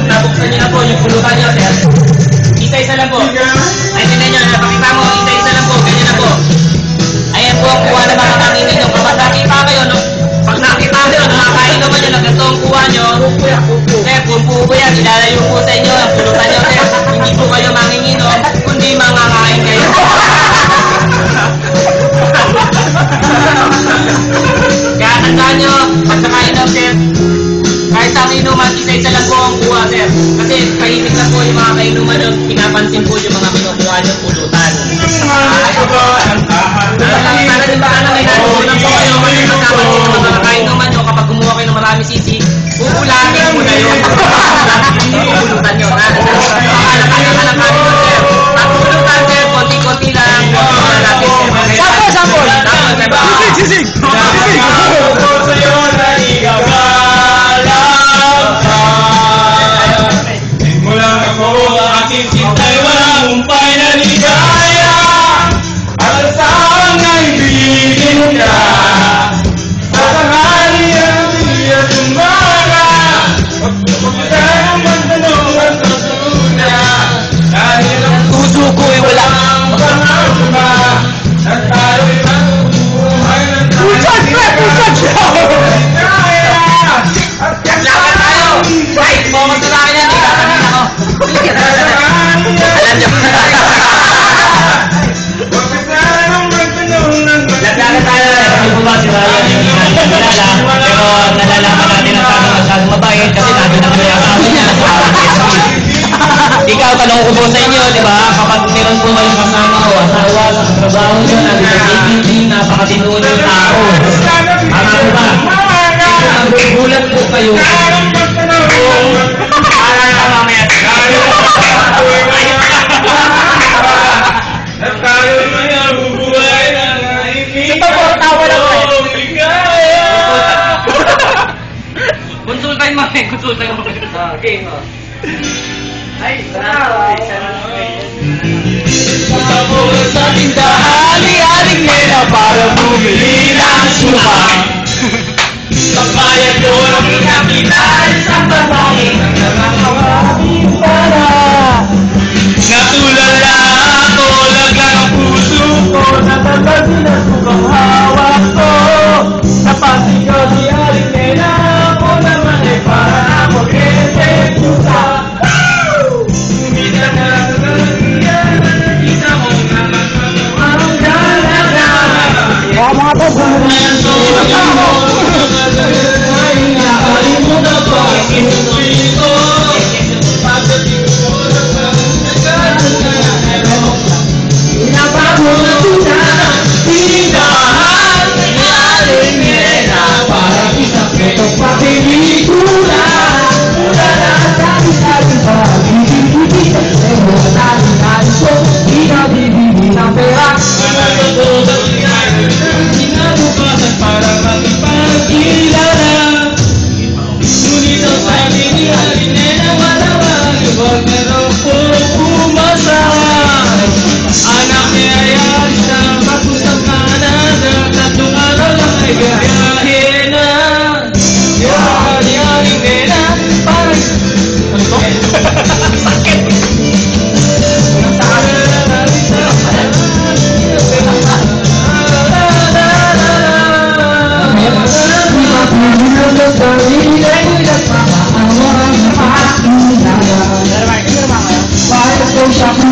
nabuksan nyo na po yung pulutan nyo, sir. Isa-isa lang po. Ay, tingnan nyo, napakita mo, isa-isa lang po, ganyan na po. Ayan po ang kuha na mga kanginin nyo. Kapag nakita kayo, no? Pag nakita kayo, nakakain naman nyo, ganito ang kuha nyo. Sir, kung po yan, ilalayo po sa inyo, ang pulutan nyo, sir. Hindi po kayo manginginom, kundi mangakain kayo. Kaya tandaan nyo, pag nakainom, sir, kahit ang inuman, isa-isa lang po ang kuha, sir. Kasi kahimik lang po yung mga kainuman nyo, pinapansin po yung mga kinukuha nyo pulutan. Para din ba na may natutunan po kayo, kasi pagkapansin ng mga kainuman nyo, kapag kumuha kayo ng marami sisi, pupulatin mo na yun. Pupulutan nyo, ha? Alakanin nyo, sir. At pulutan, sir, konti-konti lang. Sample, sample! Sisig! Puso ko ay wala. Pusat, pre! Pusat siya! Lakad tayo! Ay, moment na akin yan. Ikakanin ako. Alam nyo. Lakad tayo. Hindi po ba si Ryan yung kilala, pero nalalaman natin ang tanong masyadong mabait kasi natin ang kaya kami niya sa PSP. Ikaw, tanong ko po sa inyo, di ba? Kapag meron po kayong kasama o asawa sa trabaho nyo, nagsisigil, napakatino yung tao. Tama po ba? Magbubulat po kayo. Konsultahin mo eh. Konsultahin mo. Okay, mo. Ay, Pagkabulo sa tindahan, aling nila para bumili ng suka. Pagbayad ko ng kapital sa babae ng nakakawagin para. Natulala ako, lagang ang puso ko, natatagin ang sukang hawak ko. Napansin ko si aling nila, ako naman ay para ako kete pusa. Siya kung